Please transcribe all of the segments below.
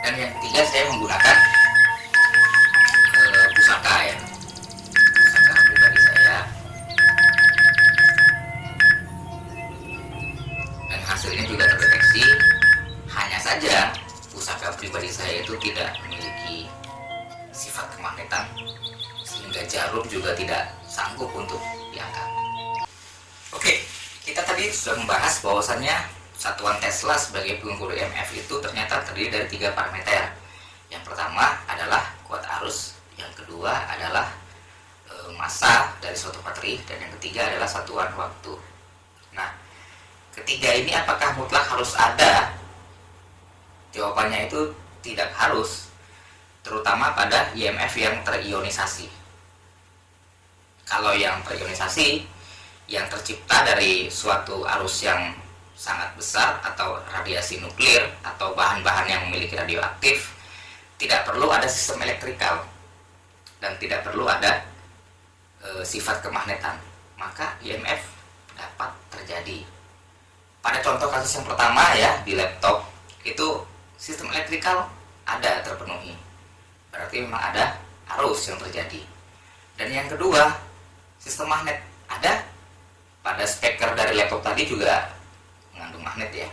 Dan yang ketiga saya menggunakan pusaka ya, pusaka pribadi saya, dan hasilnya juga terdeteksi. Hanya saja pusaka pribadi saya itu tidak memiliki sifat kemagnetan, sehingga jarum juga tidak sanggup untuk diangkat. Oke, kita tadi sudah membahas bahwasannya satuan Tesla sebagai pengukur EMF itu ternyata terdiri dari 3 parameter. Yang pertama adalah kuat arus, yang kedua adalah massa dari suatu baterai, dan yang ketiga adalah satuan waktu. Nah, ketiga ini apakah mutlak harus ada? Jawabannya itu tidak harus, terutama pada EMF yang terionisasi. Kalau yang terionisasi, yang tercipta dari suatu arus yang sangat besar atau radiasi nuklir atau bahan-bahan yang memiliki radioaktif, tidak perlu ada sistem elektrikal dan tidak perlu ada sifat kemagnetan, maka EMF dapat terjadi. Pada contoh kasus yang pertama ya, di laptop itu sistem elektrikal ada terpenuhi, berarti memang ada arus yang terjadi. Dan yang kedua, sistem magnet ada. Pada speaker dari laptop tadi juga mengandung magnet ya.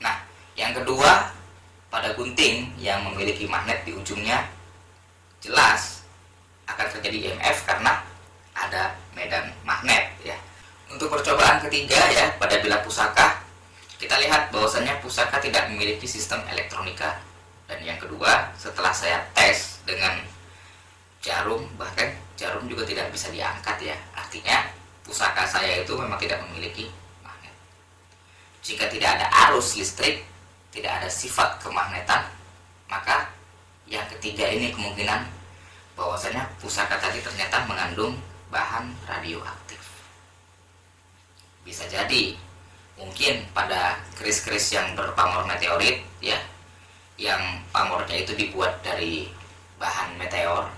Nah, yang kedua, pada gunting yang memiliki magnet di ujungnya, jelas akan terjadi EMF karena ada medan magnet ya. Untuk percobaan ketiga ya, pada bilah pusaka, kita lihat bahwasannya pusaka tidak memiliki sistem elektronika. Dan yang kedua, setelah saya tes dengan jarum, bahkan jarum juga tidak bisa diangkat ya. Artinya pusaka saya itu memang tidak memiliki magnet. Jika tidak ada arus listrik, tidak ada sifat kemagnetan, maka yang ketiga ini kemungkinan bahwasanya pusaka tadi ternyata mengandung bahan radioaktif. Bisa jadi mungkin pada keris-keris yang berpamor meteorit ya, yang pamornya itu dibuat dari bahan meteor,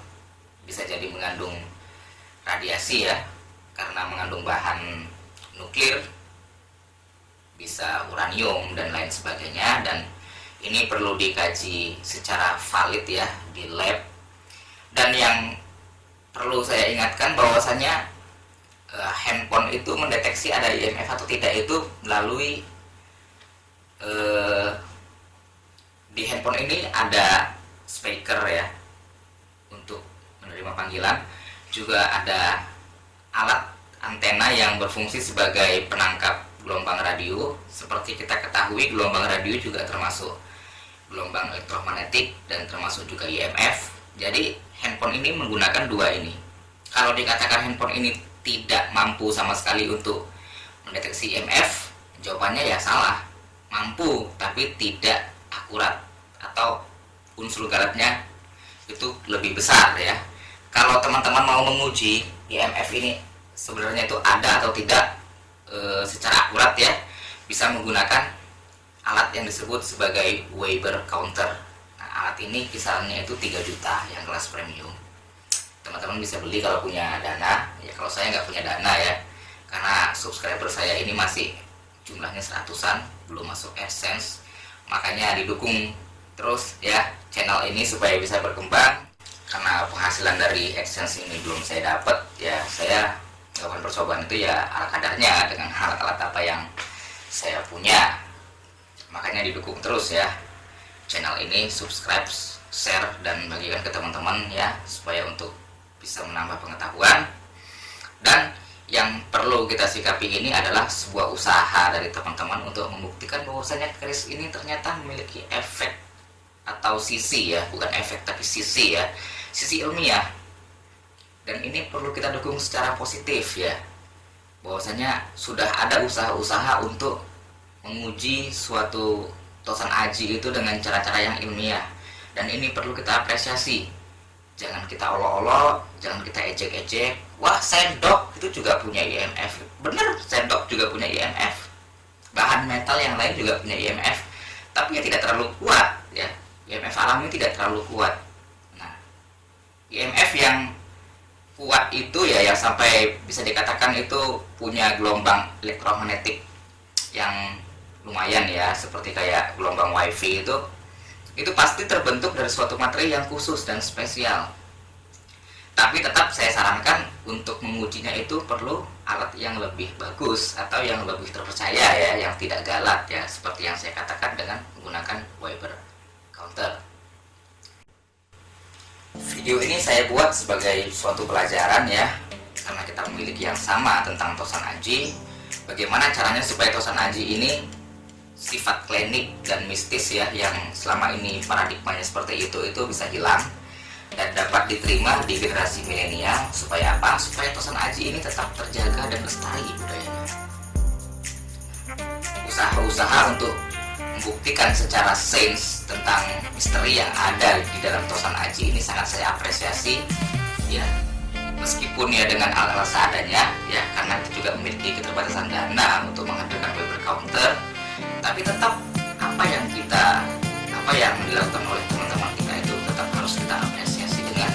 bisa jadi mengandung radiasi ya, karena mengandung bahan nuklir, bisa uranium dan lain sebagainya. Dan ini perlu dikaji secara valid ya di lab. Dan yang perlu saya ingatkan bahwasanya handphone itu mendeteksi ada EMF atau tidak itu melalui di handphone ini ada speaker ya untuk menerima panggilan, juga ada alat antena yang berfungsi sebagai penangkap gelombang radio. Seperti kita ketahui, gelombang radio juga termasuk gelombang elektromagnetik dan termasuk juga EMF. Jadi handphone ini menggunakan dua ini. Kalau dikatakan handphone ini tidak mampu sama sekali untuk mendeteksi EMF, jawabannya ya salah. Mampu tapi tidak akurat, atau unsur galatnya itu lebih besar ya. Kalau teman-teman mau menguji EMF ini sebenarnya itu ada atau tidak secara akurat ya, bisa menggunakan alat yang disebut sebagai Weber counter. Nah, alat ini kisarannya itu 3 juta yang kelas premium. Teman-teman bisa beli kalau punya dana ya. Kalau saya nggak punya dana ya, karena subscriber saya ini masih jumlahnya 100-an, belum masuk AdSense, makanya didukung terus ya channel ini supaya bisa berkembang. Karena penghasilan dari AdSense ini belum saya dapat ya, saya melakukan percobaan itu ya ala kadarnya dengan alat-alat apa yang saya punya. Makanya didukung terus ya channel ini, subscribe, share, dan bagikan ke teman-teman ya, supaya untuk bisa menambah pengetahuan. Dan yang perlu kita sikapi ini adalah sebuah usaha dari teman-teman untuk membuktikan bahwasanya keris ini ternyata memiliki efek atau sisi ya, bukan efek tapi sisi ya, sisi ilmiah. Dan ini perlu kita dukung secara positif ya, bahwasanya sudah ada usaha-usaha untuk menguji suatu tosan aji itu dengan cara-cara yang ilmiah, dan ini perlu kita apresiasi. Jangan kita olok-olok, jangan kita ejek-ejek. Wah, sendok itu juga punya EMF. Bener, sendok juga punya EMF. Bahan metal yang lain juga punya EMF, tapi ya tidak terlalu kuat ya. EMF alami tidak terlalu kuat. Nah, EMF yang kuat itu ya, yang sampai bisa dikatakan itu punya gelombang elektromagnetik yang lumayan ya, seperti kayak gelombang wifi itu itu pasti terbentuk dari suatu materi yang khusus dan spesial. Tapi tetap saya sarankan untuk mengujinya itu perlu alat yang lebih bagus atau yang lebih terpercaya ya, yang tidak galak ya, seperti yang saya katakan dengan menggunakan Weber counter. Video ini saya buat sebagai suatu pelajaran ya, karena kita memiliki yang sama tentang Tosan Aji. Bagaimana caranya supaya Tosan Aji ini sifat klinik dan mistis ya, yang selama ini paradigmanya seperti itu bisa hilang dan dapat diterima di generasi milenial. Supaya apa? Supaya Tosan Aji ini tetap terjaga dan lestari budayanya. Usaha-usaha untuk membuktikan secara sains tentang misteri yang ada di dalam Tosan Aji ini sangat saya apresiasi ya, meskipun ya dengan alat seadanya ya, karena itu juga memiliki keterbatasan dana untuk menghadirkan Weber counter. Tapi tetap apa yang dilakukan oleh teman-teman kita itu tetap harus kita apresiasi dengan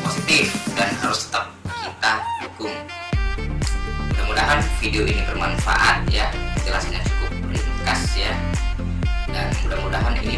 positif dan harus tetap kita dukung. Mudah-mudahan video ini bermanfaat ya, penjelasannya cukup ringkas ya, dan mudah-mudahan ini